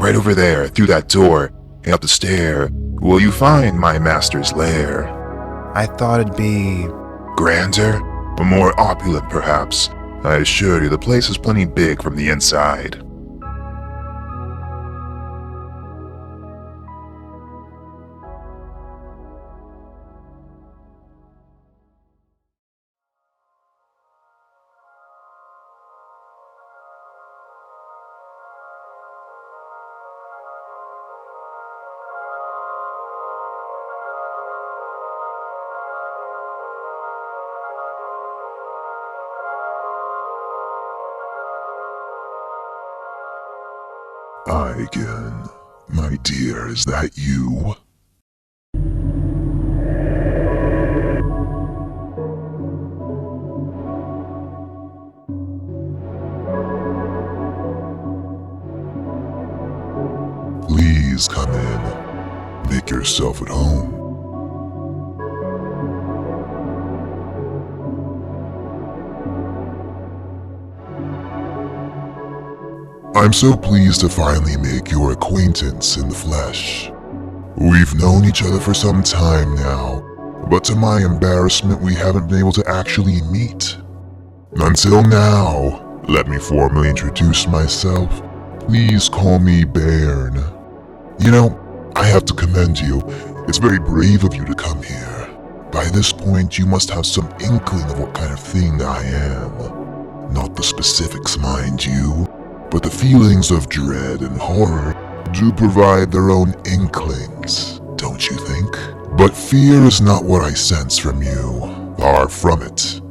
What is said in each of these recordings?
Right over there, through that door, and up the stair, will you find my master's lair. I thought it'd be... Grander? Or more opulent, perhaps. I assure you the place is plenty big from the inside. Eigen, my dear, is that you? Please come in. Make yourself at home. I'm so pleased to finally make your acquaintance in the flesh. We've known each other for some time now, but to my embarrassment we haven't been able to actually meet. Until now, let me formally introduce myself. Please call me Bairn. You know, I have to commend you. It's very brave of you to come here. By this point, you must have some inkling of what kind of thing I am. Not the specifics, mind you, but the feelings of dread and horror do provide their own inklings, don't you think? But fear is not what I sense from you. Far from it.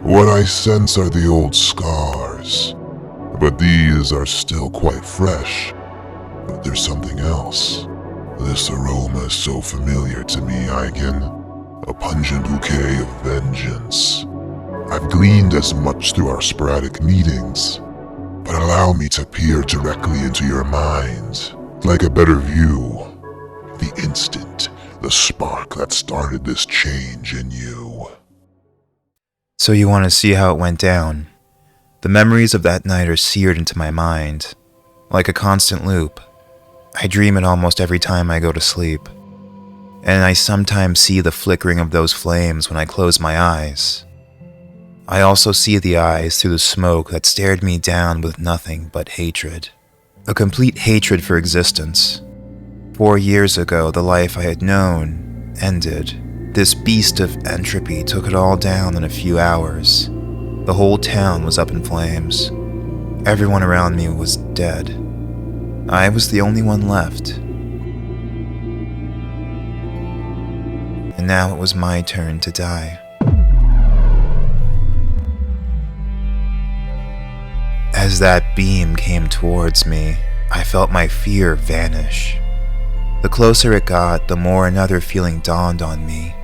What I sense are the old scars. But these are still quite fresh. But there's something else. This aroma is so familiar to me, Eigen. A pungent bouquet of vengeance. I've gleaned as much through our sporadic meetings. But allow me to peer directly into your mind, like a better view. The instant, the spark that started this change in you. So you want to see how it went down? The memories of that night are seared into my mind, like a constant loop. I dream it almost every time I go to sleep. And I sometimes see the flickering of those flames when I close my eyes. I also see the eyes through the smoke that stared me down with nothing but hatred. A complete hatred for existence. 4 years ago, the life I had known ended. This beast of entropy took it all down in a few hours. The whole town was up in flames. Everyone around me was dead. I was the only one left. And now it was my turn to die. As that beam came towards me, I felt my fear vanish. The closer it got, the more another feeling dawned on me.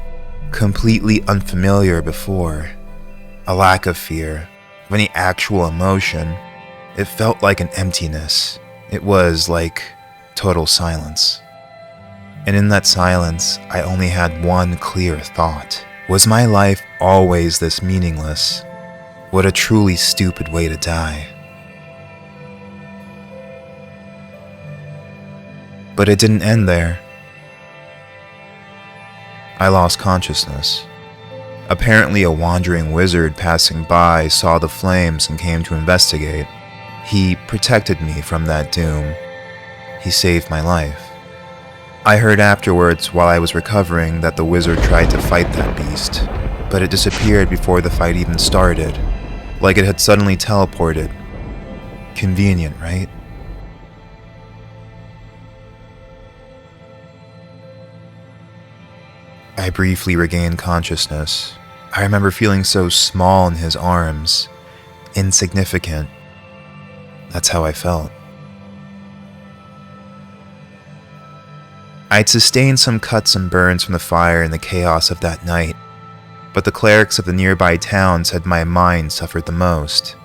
Completely unfamiliar before. A lack of fear, of any actual emotion. It felt like an emptiness. It was like total silence. And in that silence, I only had one clear thought. Was my life always this meaningless? What a truly stupid way to die. But it didn't end there. I lost consciousness. Apparently a wandering wizard passing by saw the flames and came to investigate. He protected me from that doom. He saved my life. I heard afterwards, while I was recovering, that the wizard tried to fight that beast, but it disappeared before the fight even started, like it had suddenly teleported. Convenient, right? I briefly regained consciousness. I remember feeling so small in his arms, insignificant. That's how I felt. I'd sustained some cuts and burns from the fire and the chaos of that night, but the clerics of the nearby town said my mind suffered the most.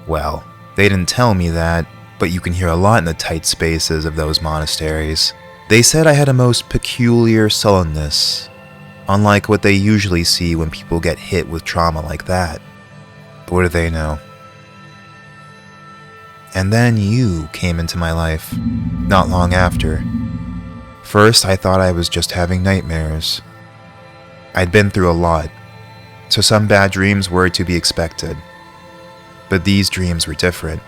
Well, they didn't tell me that, but you can hear a lot in the tight spaces of those monasteries. They said I had a most peculiar sullenness, unlike what they usually see when people get hit with trauma like that. But what do they know? And then you came into my life, not long after. First, I thought I was just having nightmares. I'd been through a lot, so some bad dreams were to be expected. But these dreams were different.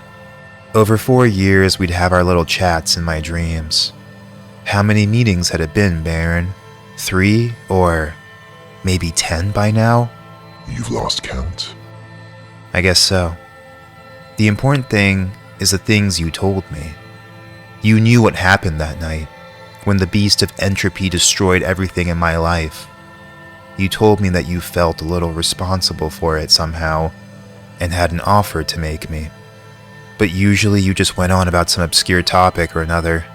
Over 4 years, we'd have our little chats in my dreams. How many meetings had it been, Baron? 3 or maybe 10 by now? You've lost count. I guess so. The important thing is the things you told me. You knew what happened that night, when the beast of entropy destroyed everything in my life. You told me that you felt a little responsible for it somehow, and had an offer to make me. But usually you just went on about some obscure topic or another.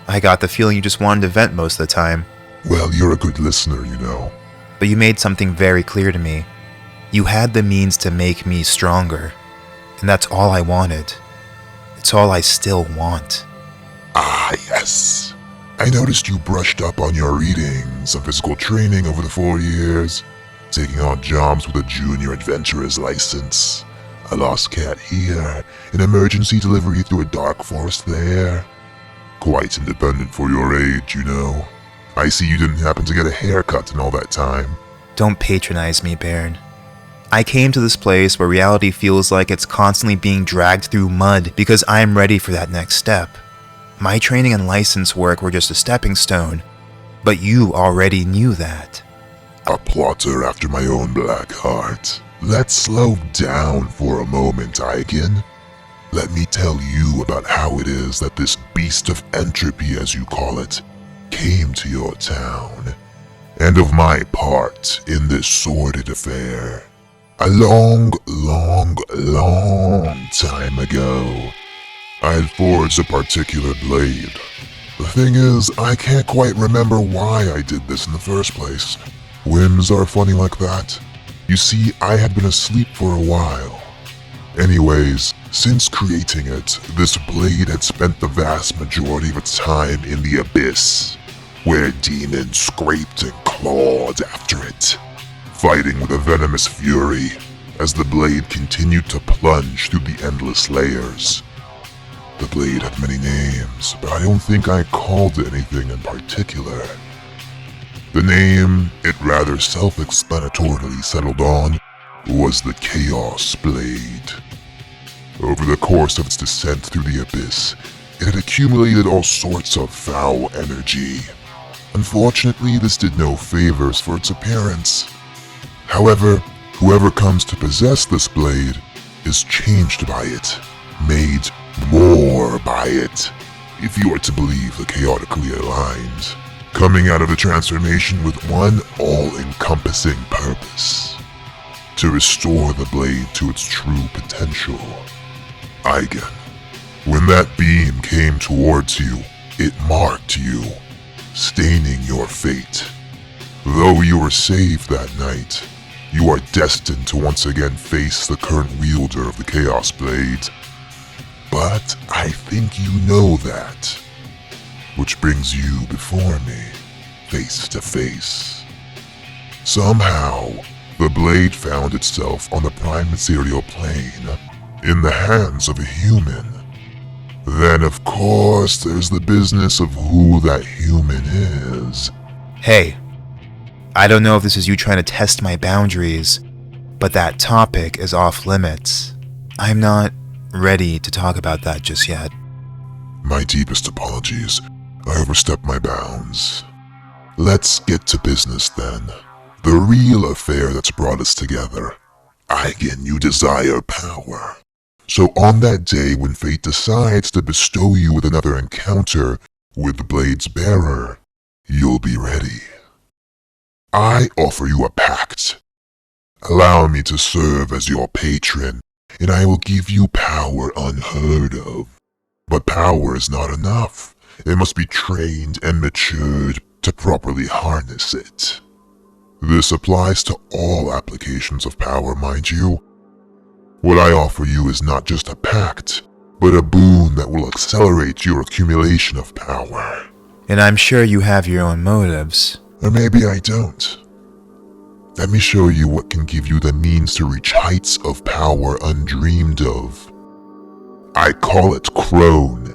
I got the feeling you just wanted to vent most of the time. Well, you're a good listener, you know. But you made something very clear to me. You had the means to make me stronger, and that's all I wanted. It's all I still want. Ah, yes. I noticed you brushed up on your readings and physical training over the 4 years, taking on jobs with a junior adventurer's license, a lost cat here, an emergency delivery through a dark forest there. Quite independent for your age, you know. I see you didn't happen to get a haircut in all that time. Don't patronize me, Baron. I came to this place where reality feels like it's constantly being dragged through mud because I'm ready for that next step. My training and license work were just a stepping stone, but you already knew that. A plotter after my own black heart. Let's slow down for a moment, Eigen. Let me tell you about how it is that this beast of entropy, as you call it, came to your town, and of my part in this sordid affair. A long time ago, I had forged a particular blade. The thing is, I can't quite remember why I did this in the first place. Whims are funny like that. You see, I had been asleep for a while. Anyways, since creating it, this blade had spent the vast majority of its time in the abyss, where demons scraped and clawed after it, fighting with a venomous fury as the blade continued to plunge through the endless layers. The blade had many names, but I don't think I called it anything in particular. The name it rather self-explanatorily settled on was the Chaos Blade. Over the course of its descent through the abyss, it had accumulated all sorts of foul energy. Unfortunately, this did no favors for its appearance. However, whoever comes to possess this blade is changed by it, made more by it, if you are to believe the chaotically aligned, coming out of the transformation with one all-encompassing purpose: to restore the blade to its true potential. Eigen, when that beam came towards you, it marked you, staining your fate. Though you were saved that night, you are destined to once again face the current wielder of the Chaos Blade. But I think you know that. Which brings you before me, face to face. Somehow, the blade found itself on the prime material plane, in the hands of a human. Then of course there's the business of who that human is. Hey, I don't know if this is you trying to test my boundaries, but that topic is off limits. I'm not ready to talk about that just yet. My deepest apologies. I overstepped my bounds. Let's get to business then. The real affair that's brought us together. Eigen, you desire power. So on that day when fate decides to bestow you with another encounter with the Blade's bearer, you'll be ready. I offer you a pact. Allow me to serve as your patron, and I will give you power unheard of. But power is not enough. It must be trained and matured to properly harness it. This applies to all applications of power, mind you. What I offer you is not just a pact, but a boon that will accelerate your accumulation of power. And I'm sure you have your own motives. Or maybe I don't. Let me show you what can give you the means to reach heights of power undreamed of. I call it crone.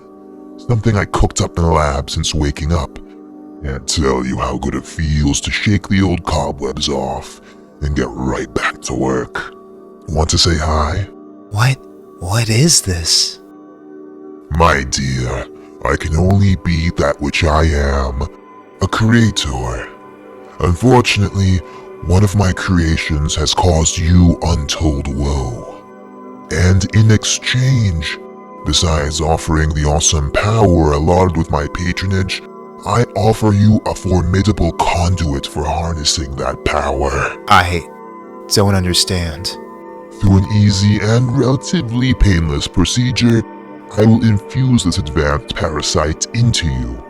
Something I cooked up in the lab since waking up. Can't tell you how good it feels to shake the old cobwebs off and get right back to work. Want to say hi? What is this? My dear, I can only be that which I am, a creator. Unfortunately, one of my creations has caused you untold woe. And in exchange, besides offering the awesome power allotted with my patronage, I offer you a formidable conduit for harnessing that power. I don't understand. Through an easy and relatively painless procedure, I will infuse this advanced parasite into you.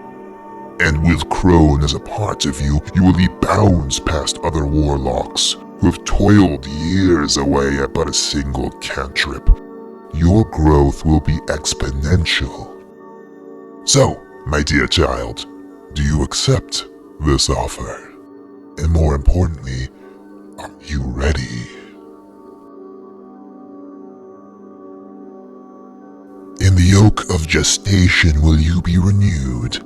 And with Crone as a part of you, you will leap bounds past other warlocks who have toiled years away at but a single cantrip. Your growth will be exponential. So, my dear child, do you accept this offer? And more importantly, are you ready? In the yoke of gestation will you be renewed.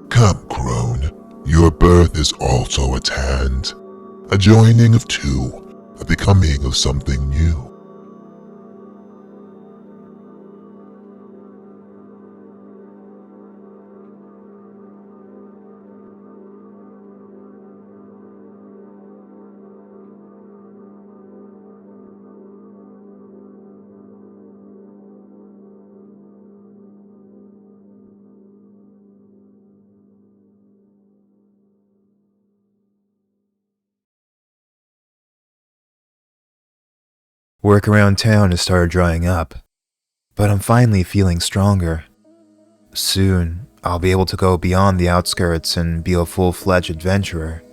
Come, crone, your birth is also at hand. A joining of two, a becoming of something new. Work around town has started drying up, but I'm finally feeling stronger. Soon, I'll be able to go beyond the outskirts and be a full-fledged adventurer.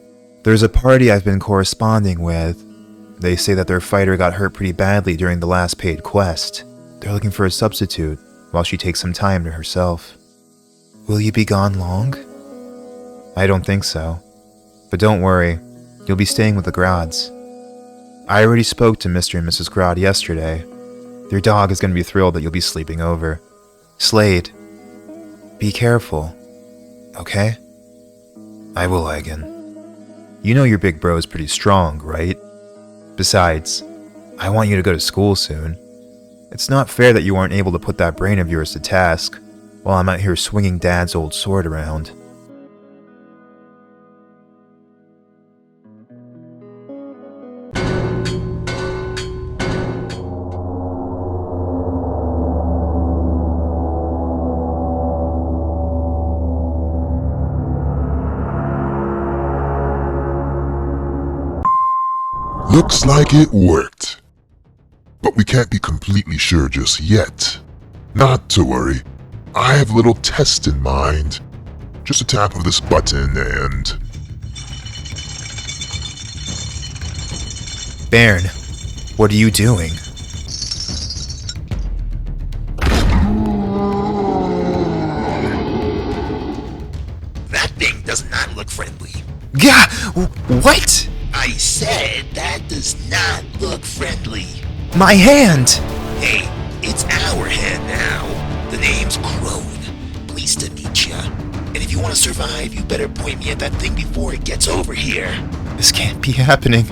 There's a party I've been corresponding with. They say that their fighter got hurt pretty badly during the last paid quest. They're looking for a substitute while she takes some time to herself. Will you be gone long? I don't think so. But don't worry, you'll be staying with the Grods. I already spoke to Mr. and Mrs. Grod yesterday. Your dog is going to be thrilled that you'll be sleeping over. Slade, be careful, okay? I will, Eigen. You know your big bro's pretty strong, right? Besides, I want you to go to school soon. It's not fair that you aren't able to put that brain of yours to task while I'm out here swinging Dad's old sword around. Looks like it worked. But we can't be completely sure just yet. Not to worry. I have a little test in mind. Just a tap of this button and... Bairn, what are you doing? That thing does not look friendly. Gah! What? I said that does not look friendly. My hand! Hey, it's our hand now. The name's Crone. Pleased to meet ya. And if you want to survive, you better point me at that thing before it gets over here. This can't be happening.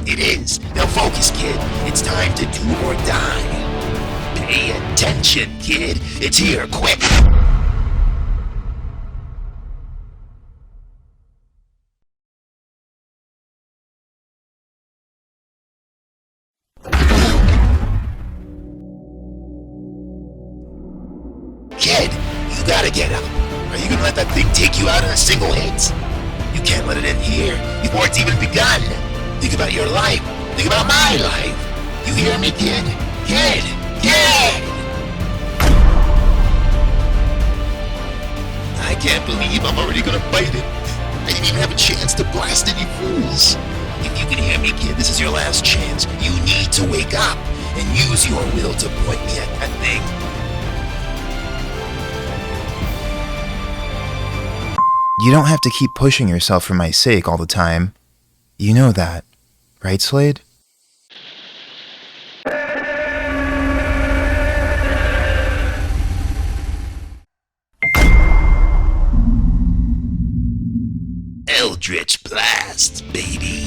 It is. Now focus, kid. It's time to do or die. Pay attention, kid. It's here, quick! Kid, you gotta get up. Are you gonna let that thing take you out in a single hit? You can't let it in here before it's even begun. Think about your life. Think about my life. You hear me, kid? Kid! Kid! I can't believe I'm already gonna bite it. I didn't even have a chance to blast any fools. If you can hear me, kid, this is your last chance. You need to wake up and use your will to point me at that thing. You don't have to keep pushing yourself for my sake all the time. You know that, right, Slade? Eldritch Blast, baby.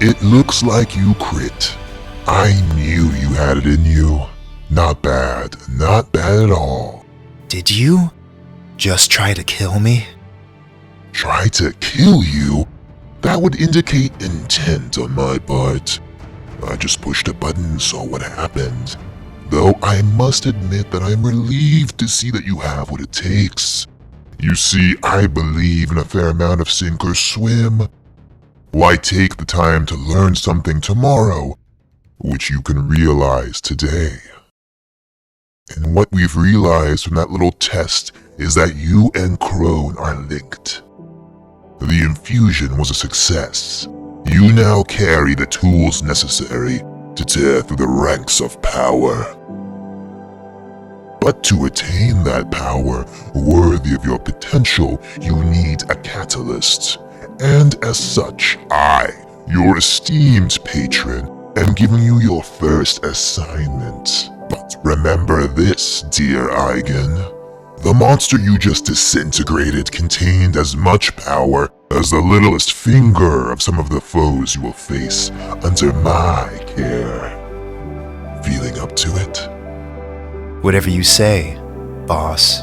It looks like you crit. I knew you had it in you. Not bad at all. Did you just try to kill me? Try to kill you? That would indicate intent on my part. I just pushed a button and saw what happened. Though I must admit that I'm relieved to see that you have what it takes. You see, I believe in a fair amount of sink or swim. Why take the time to learn something tomorrow, which you can realize today? And what we've realized from that little test is that you and Crone are linked. The infusion was a success. You now carry the tools necessary to tear through the ranks of power. But to attain that power worthy of your potential, you need a catalyst. And as such, I, your esteemed patron, am giving you your first assignment. But remember this, dear Eigen. The monster you just disintegrated contained as much power as the littlest finger of some of the foes you will face under my care. Feeling up to it? Whatever you say, boss.